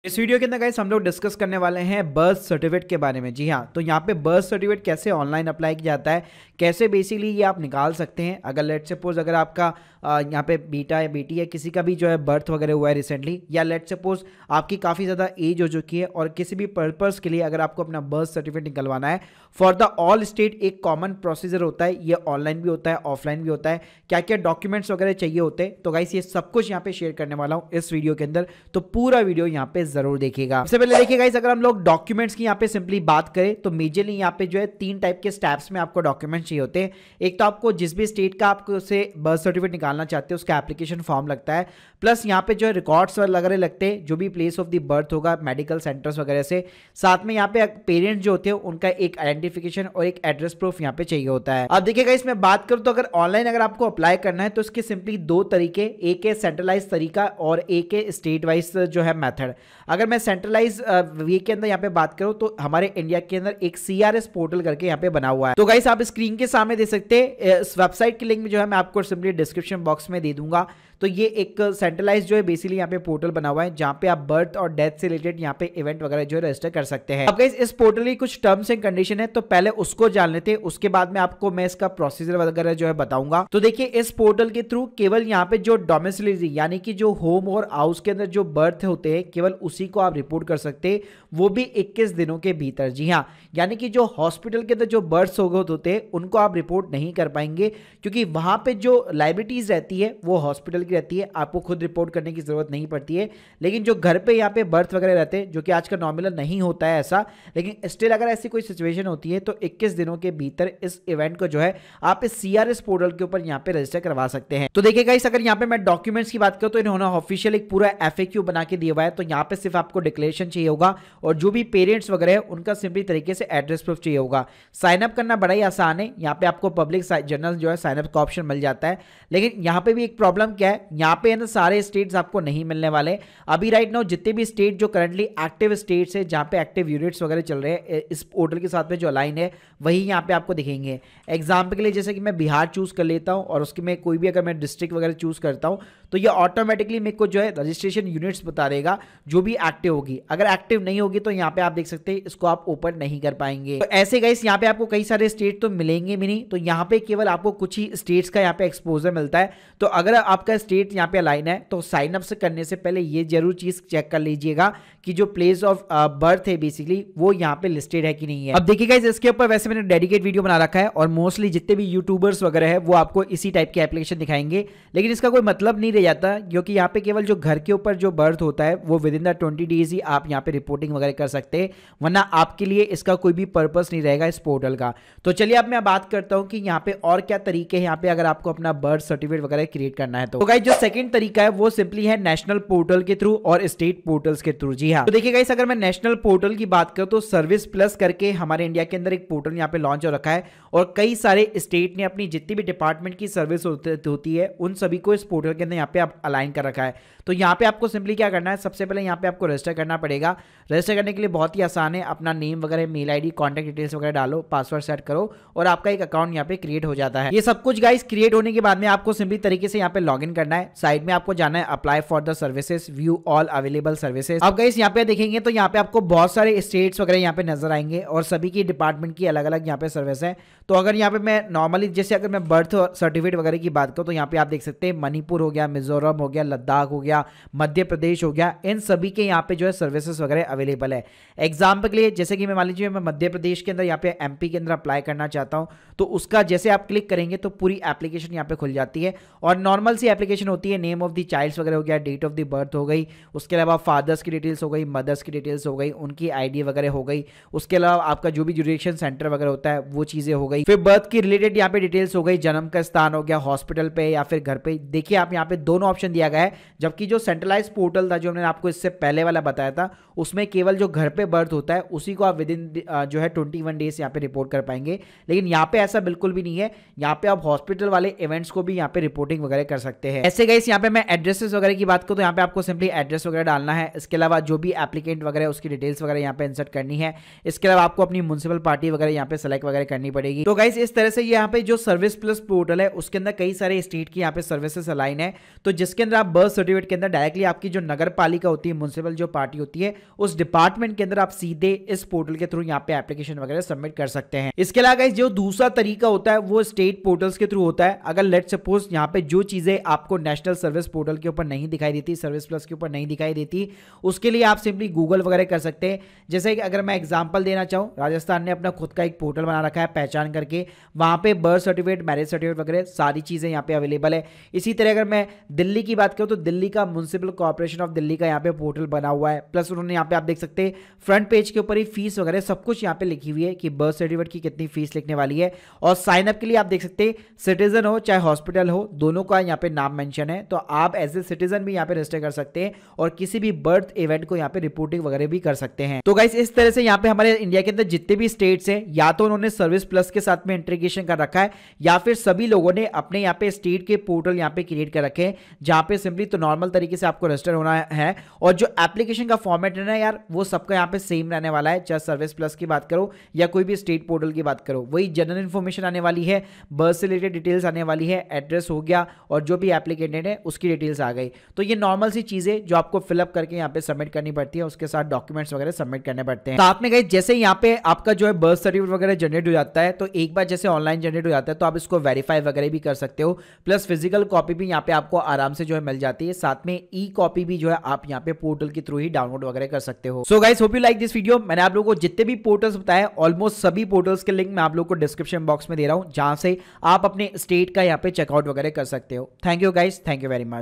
इस वीडियो के अंदर गाइस हम लोग डिस्कस करने वाले हैं बर्थ सर्टिफिकेट के बारे में। जी हाँ, तो यहाँ पे बर्थ सर्टिफिकेट कैसे ऑनलाइन अप्लाई किया जाता है, कैसे बेसिकली ये आप निकाल सकते हैं। अगर लेट सपोज अगर आपका यहाँ पे बेटा या बेटी है, किसी का भी जो है बर्थ वगैरह हुआ है रिसेंटली, या लेट सपोज आपकी काफ़ी ज़्यादा एज हो चुकी है और किसी भी पर्पज़ के लिए अगर आपको अपना बर्थ सर्टिफिकेट निकलवाना है, फॉर द ऑल स्टेट एक कॉमन प्रोसीजर होता है। ये ऑनलाइन भी होता है, ऑफलाइन भी होता है। क्या क्या डॉक्यूमेंट्स वगैरह चाहिए होते हैं, तो गाइस ये सब कुछ यहाँ पे शेयर करने वाला हूँ इस वीडियो के अंदर, तो पूरा वीडियो यहाँ पे जरूर देखिएगा। सबसे पहले देखिए गाइस, अगर हम लोग डॉक्यूमेंट्स की यहाँ पे सिंपली बात करें तो मेजरली यहाँ पे जो है 3 टाइप के स्टेप्स में आपको डॉक्यूमेंट चाहिए होते हैं। एक तो आपको जिस भी स्टेट का आपको से बर्थ सर्टिफिकेट निकालना चाहते हैं उसका एप्लीकेशन फॉर्म लगता है, प्लस यहाँ पे जो है रिकॉर्ड्स वगैरह लगते हैं, जो भी प्लेस ऑफ द बर्थ होगा, मेडिकल सेंटर्स वगैरह से। साथ में यहाँ पे पेरेंट्स जो होते हैं उनका एक आइडेंटिफिकेशन और एक एड्रेस प्रूफ यहाँ पे चाहिए होता है। अब देखिएगा इसमें बात करूँ तो अगर ऑनलाइन अगर आपको अप्लाई करना है तो इसके सिंपली 2 तरीके, एक है सेंट्रलाइज तरीका और एक है स्टेट वाइज जो है मेथड। अगर मैं सेंट्रलाइज वे के अंदर यहाँ पे बात करूँ तो हमारे इंडिया के अंदर एक CRS पोर्टल करके यहाँ पे बना हुआ है। तो गाइस आप स्क्रीन के सामने देख सकते हैं, इस वेबसाइट की लिंक जो है मैं आपको सिंपली डिस्क्रिप्शन बॉक्स में दे दूंगा। तो ये एक सेंट्रलाइज जो है बेसिकली यहाँ पे पोर्टल बना हुआ है जहाँ पे आप बर्थ और डेथ से रिलेटेड यहाँ पे इवेंट वगैरह जो है रजिस्टर कर सकते हैं। अब गाइस इस पोर्टल की कुछ टर्म्स एंड कंडीशन है, तो पहले उसको जान लेते हैं, उसके बाद में आपको मैं इसका प्रोसीजर वगैरह जो है बताऊंगा। तो देखिए इस पोर्टल के थ्रू केवल यहाँ पे जो डोमिसिलरी यानी कि जो होम और हाउस के अंदर जो बर्थ होते हैं केवल उसी को आप रिपोर्ट कर सकते हैं, वो भी 21 दिनों के भीतर। जी हाँ, यानी कि जो हॉस्पिटल के अंदर जो बर्थ होते हैं उनको आप रिपोर्ट नहीं कर पाएंगे, क्योंकि वहां पे जो लाइबिलिटीज रहती है वो हॉस्पिटल रहती है, आपको खुद रिपोर्ट करने की जरूरत नहीं पड़ती है। लेकिन जो घर पे यहाँ पे बर्थ वगैरह रहते हैं, जो कि आजकल नॉर्मल नहीं होता है ऐसा, लेकिन स्टिल अगर ऐसी कोई सिचुएशन होती है तो 21 दिनों के भीतर इस इवेंट को जो है आप इस CRS पोर्टल के ऊपर यहाँ पे रजिस्टर करवा सकते हैं। तो देखिए गाइस, अगर यहाँ पे मैं डॉक्यूमेंट्स की बात करूँ तो इन्होंने ऑफिशियल एक पूरा FAQ बना के दिया हुआ है। तो यहाँ पे सिर्फ आपको डिक्लेरेशन चाहिए होगा और जो भी पेरेंट्स वगैरह है उनका सिंपली तरीके से एड्रेस प्रूफ चाहिए होगा। साइन अप करना बड़ा ही आसान है, यहाँ पे आपको पब्लिक जर्नल जो है साइन अप का ऑप्शन मिल जाता है। लेकिन यहाँ पे भी एक प्रॉब्लम क्या है, यहाँ पे सारे स्टेट्स आपको नहीं मिलने वाले अभी राइट नाउ। जितने भी स्टेट जो करंटली एक्टिव स्टेट्स है जहां पे एक्टिव यूनिट्स वगैरह चल रहे हैं इस पोर्टल के साथ में जो अलाइन है वही यहां पे आपको दिखेंगे। एग्जांपल के लिए जैसे कि मैं बिहार चूज कर लेता हूं और उसके में कोई भी अगर मैं डिस्ट्रिक्ट वगैरह चूज करता हूं तो ये ऑटोमेटिकली मेरे को जो है रजिस्ट्रेशन यूनिट्स बता देगा जो भी एक्टिव होगी। अगर एक्टिव नहीं होगी तो यहाँ पे आप देख सकते हैं इसको आप ओपन नहीं कर पाएंगे। तो ऐसे गाइस यहाँ पे आपको कई सारे स्टेट तो मिलेंगे भी नहीं, तो यहाँ पे केवल आपको कुछ ही स्टेट्स का यहाँ पे एक्सपोजर मिलता है। तो अगर आपका स्टेट यहाँ पे अलाइन है तो साइन अप से करने से पहले ये जरूर चीज चेक कर लीजिएगा कि जो प्लेस ऑफ बर्थ है बेसिकली वो यहाँ पे लिस्टेड है कि नहीं है। अब देखिएगा इसके ऊपर वैसे मैंने डेडिकेट वीडियो बना रखा है और मोस्टली जितने भी यूट्यूबर्स वगैरह है वो आपको इसी टाइप के एप्लीकेशन दिखाएंगे, लेकिन इसका कोई मतलब नहीं रह जाता, क्योंकि यहाँ पे केवल जो घर के ऊपर जो बर्थ होता है वो विद इन द 20 डेज ही आप यहाँ पे रिपोर्टिंग वगैरह कर सकते हैं, वरना आपके लिए इसका कोई भी पर्पस नहीं रहेगा इस पोर्टल का। तो चलिए अब मैं बात करता हूँ कि यहाँ पे और क्या तरीके हैं यहाँ पे अगर आपको अपना बर्थ सर्टिफिकेट वगैरह क्रिएट करना है। तो गाइस जो सेकंड तरीका है वो सिंपली है नेशनल पोर्टल के थ्रू और स्टेट पोर्टल्स के थ्रू। जी हाँ, तो देखिए गाइस अगर मैं नेशनल पोर्टल की बात करूं तो सर्विस प्लस करके हमारे इंडिया के अंदर एक पोर्टल यहाँ पे लॉन्च हो रखा है और कई सारे स्टेट ने अपनी जितनी भी डिपार्टमेंट की सर्विस होती है उन सभी को इस पोर्टल के अंदर यहाँ पे आप अलाइन कर रखा है। तो यहाँ पे आपको सिंपली क्या करना है, सबसे पहले यहाँ पे आपको रजिस्टर करना पड़ेगा। रजिस्टर करने के लिए बहुत ही आसान है, अपना नेम वगैरह, मेल ID, कॉन्टैक्ट डिटेल्स वगैरह डालो, पासवर्ड सेट करो और आपका एक अकाउंट यहाँ पे क्रिएट हो जाता है। ये सब कुछ गाइस क्रिएट होने के बाद में आपको सिंपली तरीके से यहाँ पे लॉग इन करना है। साइड में आपको जाना है apply for the services, view all available services. अब गाइस यहाँ पे देखेंगे तो यहाँ पे आपको बहुत सारे स्टेट्स वगैरह यहाँ पे नजर आएंगे और सभी की डिपार्टमेंट की अलग अलग यहाँ पे सर्विस है। तो अगर यहाँ पे मैं नॉर्मली जैसे अगर मैं बर्थ सर्टिफिकेट वगैरह की बात करूँ तो यहाँ पे आप देख सकते हैं मणिपुर हो गया, मिजोरम हो गया, लद्दाख हो गया, मध्य प्रदेश हो गया, इन सभी के यहाँ पे जो है सर्विसेज वगैरह अवेलेबल है। एग्जाम्पल के लिए जैसे कि मैं मान लीजिए मैं मध्य प्रदेश के अंदर यहाँ पे MP के अंदर अप्लाई करना चाहता हूँ तो उसका जैसे आप क्लिक करेंगे तो पूरी एप्लीकेशन यहाँ पे खुल जाती है और नॉर्मल सी एप्लीकेशन होती है। नेम ऑफ द चाइल्ड वगैरह हो गया, डेट ऑफ द बर्थ हो गई, उसके अलावा फादर्स की डिटेल्स हो गई, मदर्स की डिटेल्स हो गई, उनकी ID वगैरह हो गई, उसके अलावा आपका जो भी जुडिक्शन सेंटर वगैरह होता है वो चीजें हो गई, फिर बर्थ की रिलेटेड यहाँ पे डिटेल्स हो गई, जन्म का स्थान हो गया, हॉस्पिटल पे या फिर घर पे। देखिए आप यहाँ पे दोनों ऑप्शन दिया गया है, जबकि जो सेंट्रलाइज पोर्टल था जो मैंने आपको इससे पहले वाला बताया था उसमें केवल जो घर पे बर्थ होता है उसी को आप विद इन जो है 21 डेज यहाँ पे रिपोर्ट कर पाएंगे। लेकिन यहाँ पे ऐसा बिल्कुल भी नहीं है, यहाँ पे आप हॉस्पिटल वाले इवेंट्स को भी यहाँ पे रिपोर्टिंग वगैरह कर सकते हैं। ऐसे गाइस यहाँ पे मैं एड्रेसेस वगैरह की बात करूँ तो यहाँ पे आपको सिंपली एड्रेस वगैरह डालना है। इसके अलावा जो भी एप्लीकेंट वगैरह उसकी डिटेल्स वगैरह यहाँ पे इंसर्ट करनी है। इसके अलावा आपको अपनी म्युनिसिपल पार्टी वगैरह यहाँ पे सेलेक्ट वगैरह करनी पड़ेगी। तो गाइस इस तरह से यहाँ पे जो सर्विस प्लस पोर्टल है उसके अंदर कई सारे स्टेट की यहाँ पे सर्विसेज अलाइन है। तो जिसके अंदर आप बर्थ सर्टिफिकेट के अंदर डायरेक्टली आपकी जो नगर पालिका होती है, म्युनिसिपल जो पार्टी होती है, उस डिपार्टमेंट के अंदर आप सीधे इस पोर्टल के थ्रू यहाँ पे एप्लीकेशन वगैरह सबमिट कर सकते हैं। इसके अलावा गाइस जो दूसरा तरीका होता है वो स्टेट पोर्टल्स के थ्रू होता है। अगर लेट सपोज यहाँ पे जो चीजें आपको नेशनल सर्विस पोर्टल के ऊपर नहीं दिखाई देती, सर्विस प्लस के ऊपर नहीं दिखाई देती, उसके लिए आप सिंपली गूगल वगैरह कर सकते हैं। जैसे कि अगर मैं एग्जांपल देना चाहूँ, राजस्थान ने अपना खुद का एक पोर्टल बना रखा है पहचान करके, वहां पे बर्थ सर्टिफिकेट, मैरिज सर्टिफिकेट वगैरह सारी चीजें यहाँ पे अवेलेबल है। इसी तरह अगर मैं दिल्ली की बात करूँ तो दिल्ली का म्युनिसिपल कॉर्पोरेशन ऑफ दिल्ली का यहाँ पे पोर्टल बना हुआ है। प्लस उन्होंने यहाँ पे आप देख सकते हैं फ्रंट पेज के ऊपर ही फीस वगैरह सब कुछ यहाँ पे लिखी हुई है कि बर्थ सर्टिफिकेट की कितनी फीस लिखने वाली है। और साइन अप के लिए आप देख सकते हैं सिटीजन हो चाहे हॉस्पिटल हो, दोनों का यहाँ पे नाम मेंशन है, तो आप एज ए सिटीजन भी यहाँ पे रजिस्टर कर सकते हैं और किसी भी बर्थ इवेंट को यहाँ पे रिपोर्टिंग वगैरह भी कर सकते हैं। तो गाइस इस तरह से यहाँ पे हमारे इंडिया के अंदर जितने भी स्टेट्स हैं, या तो उन्होंने सर्विस प्लस के साथ में इंटीग्रेशन कर रखा है, या फिर सभी लोगों ने अपने यहाँ पे स्टेट के पोर्टल यहाँ पे क्रिएट कर रखे हैं, जहाँ पे सिंपली तो नॉर्मल तरीके से आपको रजिस्टर होना है। और जो एप्लीकेशन का फॉर्मेट है ना यार, वो सबका यहाँ पे सेम रहने वाला है, चाहे सर्विस प्लस की बात करो या कोई भी स्टेट पोर्टल की बात करो। वही जनरल इन्फॉर्मेशन आने वाली है, बर्थ से रिलेटेड डिटेल्स आने वाली है, एड्रेस हो गया, और जो भी एप्लीकेटेड है उसकी डिटेल्स आ गई। तो ये नॉर्मल सी चीजें जो आपको फिलअप करके यहाँ पे सबमिट करनी पड़ती है, उसके साथ डॉक्यूमेंट्स वगैरह सबमिट करने पड़ते हैं। साथ में गाइस जैसे यहाँ पे आपका जो है बर्थ सर्टिफिकेट वगैरह जनरेट हो जाता है, तो एक बार जैसे ऑनलाइन जनरेट हो जाता है तो आप इसको वेरीफाई वगैरह भी कर सकते हो। प्लस फिजिकल कॉपी भी यहाँ पे आपको आराम से जो है मिल जाती है, साथ में ई कॉपी भी जो है आप यहाँ पे पोर्टल के थ्रू ही डाउनलोड वगैरह कर सकते हो। So guys hope you like this video. मैंने आप लोगों को जितने भी पोर्टल्स बताए, ऑलमोस्ट सभी पोर्टल्स के लिंक मैं आप लोगों को डिस्क्रिप्शन बॉक्स में दे रहा हूँ, जहां से आप अपने स्टेट का यहाँ पे चेकआउट वगैरह कर सकते हो। Thank you guys, thank you very much.